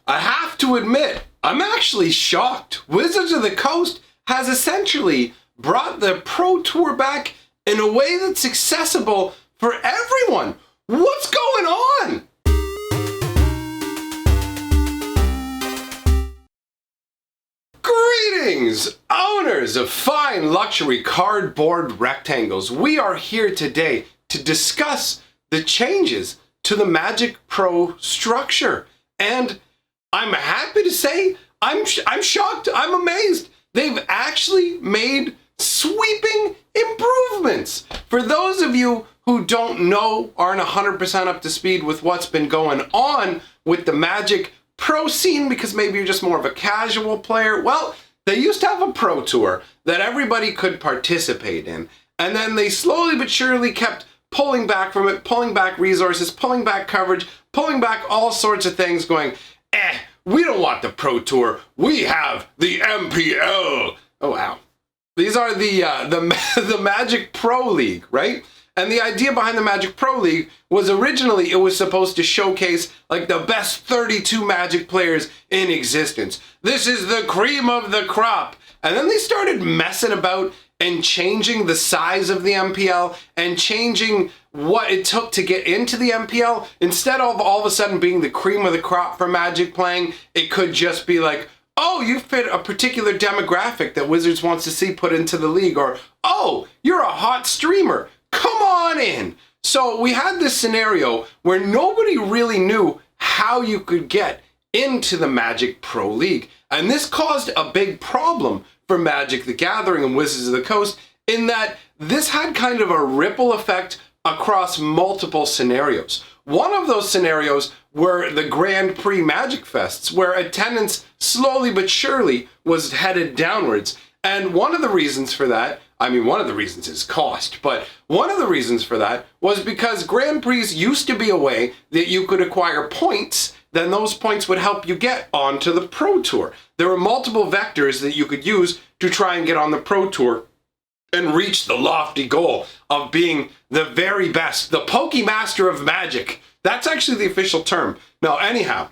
I have to admit, I'm actually shocked. Wizards of the Coast has essentially brought the Pro Tour back in a way that's accessible for everyone. What's going on? Greetings, owners of fine luxury cardboard rectangles. We are here today to discuss the changes to the Magic Pro structure. And I'm happy to say, I'm shocked, I'm amazed. They've actually made sweeping improvements. For those of you who don't know, aren't 100% up to speed with what's been going on with the Magic Pro scene, because maybe you're just more of a casual player, well, they used to have a Pro Tour that everybody could participate in. And then they slowly but surely kept pulling back from it, pulling back resources, pulling back coverage, pulling back all sorts of things, going, we don't want the Pro Tour. We have the MPL. Oh, wow. These are the Magic Pro League, right? And the idea behind the Magic Pro League was originally it was supposed to showcase like the best 32 Magic players in existence. This is the cream of the crop. And then they started messing about and changing the size of the MPL and changing what it took to get into the MPL. Instead of all of a sudden being the cream of the crop for Magic playing, it could just be like, oh, you fit a particular demographic that Wizards wants to see put into the league, or, oh, you're a hot streamer. Come on in. So we had this scenario where nobody really knew how you could get into the Magic Pro League. And this caused a big problem for Magic the Gathering and Wizards of the Coast in that this had kind of a ripple effect across multiple scenarios. One of those scenarios were the Grand Prix Magic Fests, where attendance slowly but surely was headed downwards. And one of the reasons for that, I mean, one of the reasons is cost, but one of the reasons for that was because Grand Prix used to be a way that you could acquire points, then those points would help you get onto the Pro Tour. There were multiple vectors that you could use to try and get on the Pro Tour and reach the lofty goal of being the very best, the Pokemaster of Magic. That's actually the official term. Now, anyhow,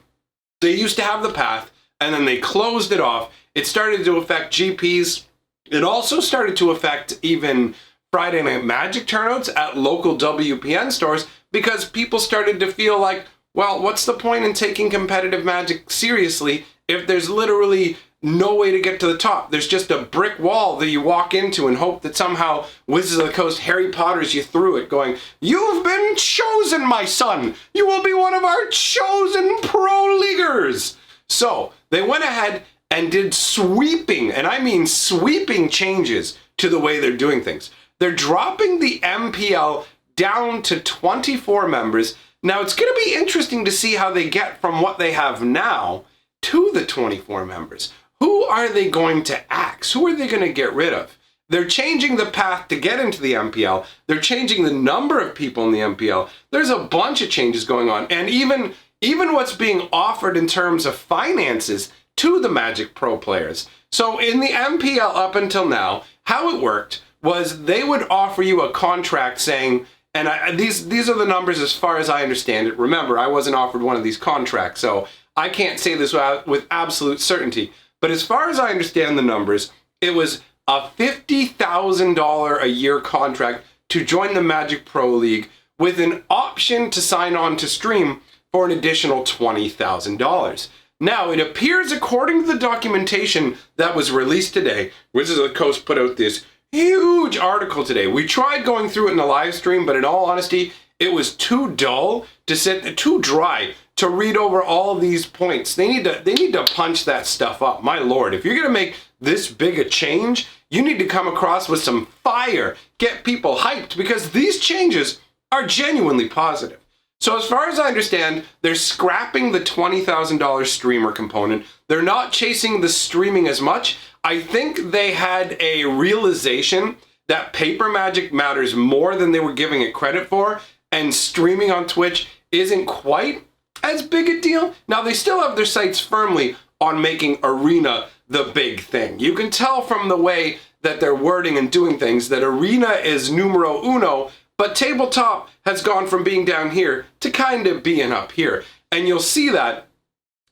they used to have the path, and then they closed it off. It started to affect GPs. It also started to affect even Friday Night Magic turnouts at local WPN stores because people started to feel like, well, what's the point in taking competitive Magic seriously if there's literally no way to get to the top? There's just a brick wall that you walk into and hope that somehow Wizards of the Coast Harry Potters you through it going, you've been chosen, my son. You will be one of our chosen pro leaguers. So they went ahead and did sweeping, and I mean sweeping changes to the way they're doing things. They're dropping the MPL down to 24 members. Now it's going to be interesting to see how they get from what they have now to the 24 members. Who are they going to axe? Who are they going to get rid of? They're changing the path to get into the MPL. They're changing the number of people in the MPL. There's a bunch of changes going on. And even what's being offered in terms of finances to the Magic Pro players. So in the MPL up until now, how it worked was they would offer you a contract saying, and these are the numbers as far as I understand it. Remember, I wasn't offered one of these contracts, so I can't say this with absolute certainty. But as far as I understand the numbers, it was a $50,000 a year contract to join the Magic Pro League with an option to sign on to stream for an additional $20,000. Now, it appears, according to the documentation that was released today, Wizards of the Coast put out this huge article today. We tried going through it in a live stream, but in all honesty, it was too dull to sit, too dry to read over all these points. They need to punch that stuff up. My lord, if you're going to make this big a change, you need to come across with some fire, get people hyped, because these changes are genuinely positive. So as far as I understand, they're scrapping the $20,000 streamer component. They're not chasing the streaming as much. I think they had a realization that paper Magic matters more than they were giving it credit for, and streaming on Twitch isn't quite as big a deal. Now, they still have their sights firmly on making Arena the big thing. You can tell from the way that they're wording and doing things that Arena is numero uno, but tabletop has gone from being down here to kind of being up here. And you'll see that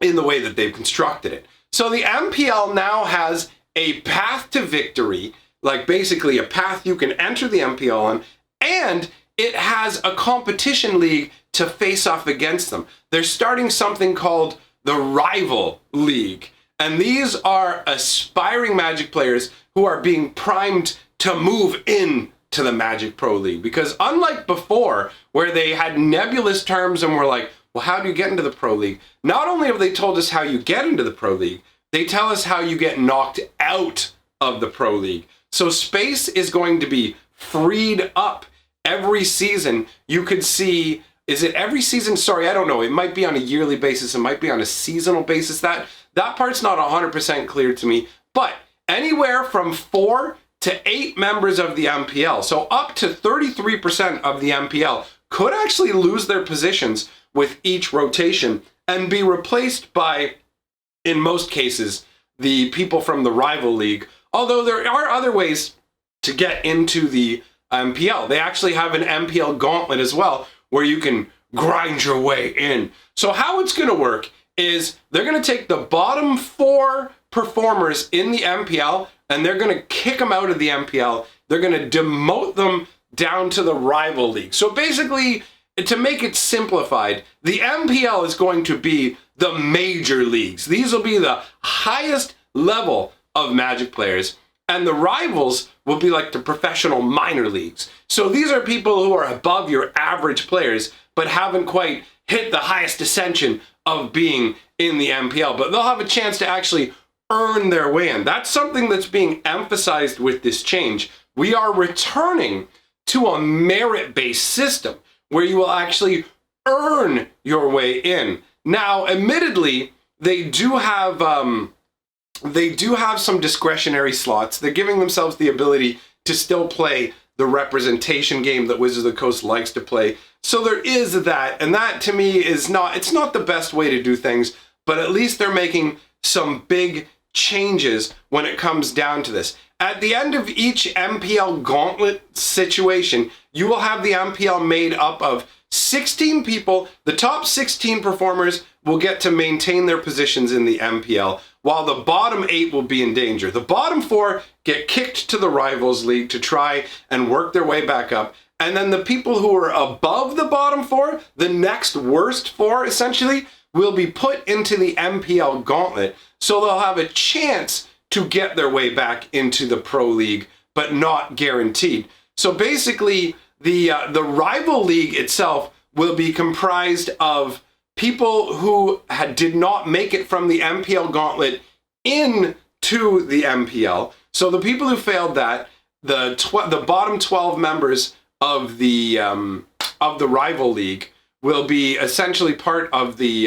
in the way that they've constructed it. So the MPL now has a path to victory, like basically a path you can enter the MPL on, and it has a competition league to face off against them. They're starting something called the Rival League. And these are aspiring Magic players who are being primed to move in to the Magic Pro League. Because unlike before, where they had nebulous terms and were like, well, how do you get into the Pro League? Not only have they told us how you get into the Pro League, they tell us how you get knocked out of the Pro League. So space is going to be freed up every season. You could see, is it every season? Sorry, I don't know. It might be on a yearly basis. It might be on a seasonal basis. That part's not 100% clear to me. But anywhere from 4 to 8 members of the MPL, so up to 33% of the MPL, could actually lose their positions with each rotation and be replaced by, in most cases, the people from the Rival League. Although there are other ways to get into the MPL. They actually have an MPL gauntlet as well, where you can grind your way in. So how it's going to work is they're going to take the bottom 4 performers in the MPL and they're going to kick them out of the MPL. They're going to demote them down to the Rival League. So basically, to make it simplified, the MPL is going to be the major leagues. These will be the highest level of Magic players, and the Rivals will be like the professional minor leagues. So these are people who are above your average players, but haven't quite hit the highest ascension of being in the MPL, but they'll have a chance to actually earn their way in. That's something that's being emphasized with this change. We are returning to a merit-based system where you will actually earn your way in. Now, admittedly, they do have some discretionary slots. They're giving themselves the ability to still play the representation game that Wizards of the Coast likes to play. So there is that, and that to me is it's not the best way to do things, but at least they're making some big changes when it comes down to this. At the end of each MPL gauntlet situation, you will have the MPL made up of 16 people. The top 16 performers will get to maintain their positions in the MPL, while the bottom 8 will be in danger. The bottom 4 get kicked to the Rivals League to try and work their way back up. And then the people who are above the bottom 4, the next worst 4 essentially, will be put into the MPL gauntlet. So they'll have a chance to get their way back into the Pro League, but not guaranteed. So basically, the Rival League itself will be comprised of people who did not make it from the MPL gauntlet into the MPL. So the people who failed that, the bottom 12 members of the Rival League will be essentially part of the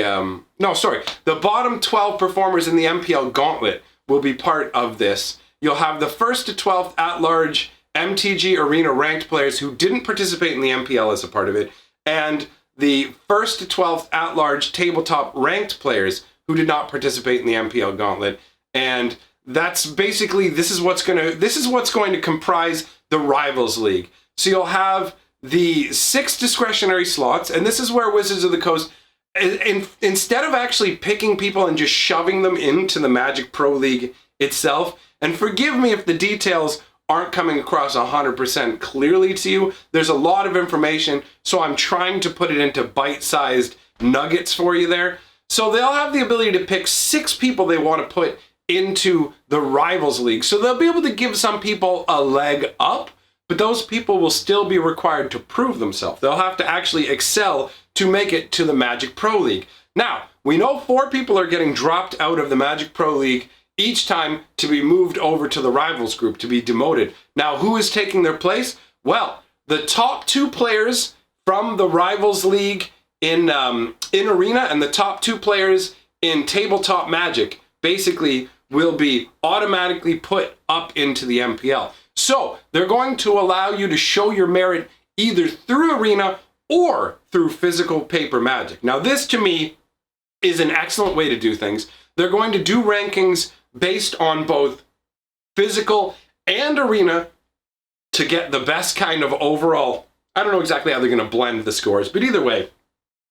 the bottom 12 performers in the MPL gauntlet will be part of this. You'll have the 1st to 12th at-large MTG Arena ranked players who didn't participate in the MPL as a part of it, and the 1st to 12th at-large tabletop ranked players who did not participate in the MPL gauntlet. And that's basically, this is what's going to comprise the Rivals League. So you'll have the 6 discretionary slots, and this is where Wizards of the Coast, instead of actually picking people and just shoving them into the Magic Pro League itself, and forgive me if the details aren't coming across 100% clearly to you, there's a lot of information, so I'm trying to put it into bite-sized nuggets for you there. So they'll have the ability to pick 6 people they want to put into the Rivals League. So they'll be able to give some people a leg up, but those people will still be required to prove themselves. They'll have to actually excel to make it to the Magic Pro League. Now, we know 4 people are getting dropped out of the Magic Pro League each time to be moved over to the Rivals group, to be demoted. Now, who is taking their place? Well, the top 2 players from the Rivals League in Arena and the top 2 players in Tabletop Magic basically will be automatically put up into the MPL. So they're going to allow you to show your merit either through Arena or through physical paper Magic. Now this to me is an excellent way to do things. They're going to do rankings based on both physical and Arena to get the best kind of overall. I don't know exactly how they're going to blend the scores, but either way,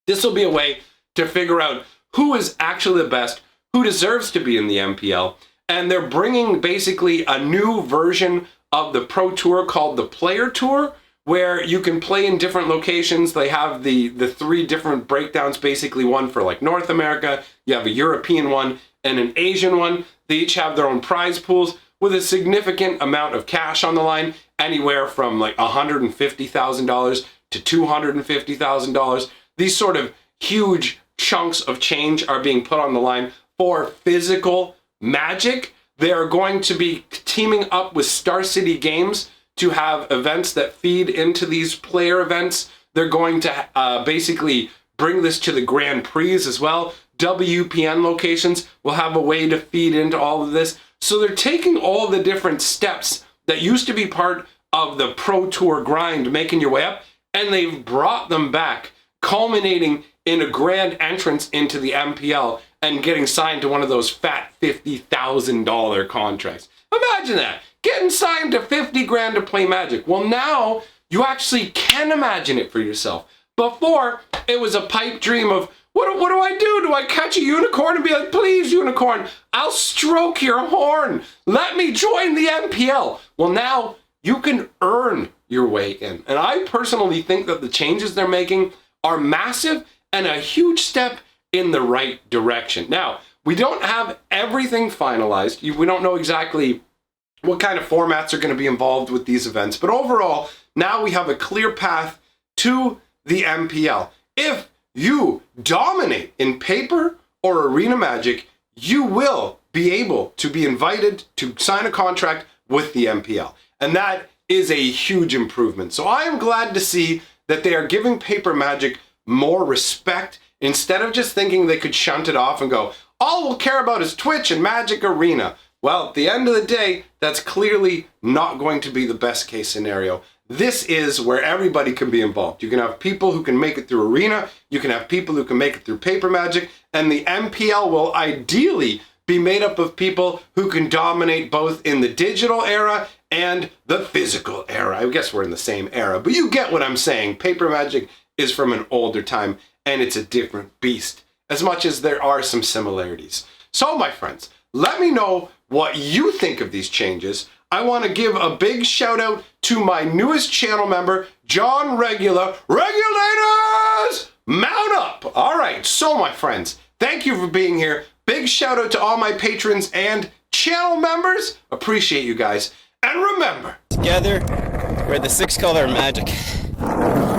this will be a way to figure out who is actually the best, who deserves to be in the MPL. And they're bringing basically a new version of the Pro Tour called the Player Tour, where you can play in different locations. They have the 3 different breakdowns, basically one for like North America, you have a European one, and an Asian one. They each have their own prize pools with a significant amount of cash on the line, anywhere from like $150,000 to $250,000. These sort of huge chunks of change are being put on the line for physical Magic. They are going to be teaming up with Star City Games to have events that feed into these player events. They're going to basically bring this to the Grand Prix as well. WPN locations will have a way to feed into all of this. So they're taking all the different steps that used to be part of the Pro Tour grind, making your way up, and they've brought them back, culminating in a grand entrance into the MPL and getting signed to one of those fat $50,000 contracts. Imagine that, getting signed to 50 grand to play Magic. Well, now you actually can imagine it for yourself. Before, it was a pipe dream of, what do I do? Do I catch a unicorn and be like, please, unicorn, I'll stroke your horn. Let me join the MPL. Well, now you can earn your way in. And I personally think that the changes they're making are massive and a huge step in the right direction. Now, we don't have everything finalized. We don't know exactly what kind of formats are going to be involved with these events. But overall, now we have a clear path to the MPL. If you dominate in paper or arena Magic, you will be able to be invited to sign a contract with the MPL. And that is a huge improvement. So I am glad to see that they are giving paper Magic more respect instead of just thinking they could shunt it off and go, all we'll care about is Twitch and Magic Arena. Well, at the end of the day, that's clearly not going to be the best case scenario. This is where everybody can be involved. You can have people who can make it through Arena, you can have people who can make it through paper Magic, and the MPL will ideally be made up of people who can dominate both in the digital era and the physical era. I guess we're in the same era, but you get what I'm saying. Paper Magic is from an older time, and it's a different beast, as much as there are some similarities. So, my friends, let me know what you think of these changes. I want to give a big shout out to my newest channel member, John Regular. Regulators, mount up! All right, so my friends, thank you for being here. Big shout out to all my patrons and channel members. Appreciate you guys. And remember, together, we're the 6-color Magic.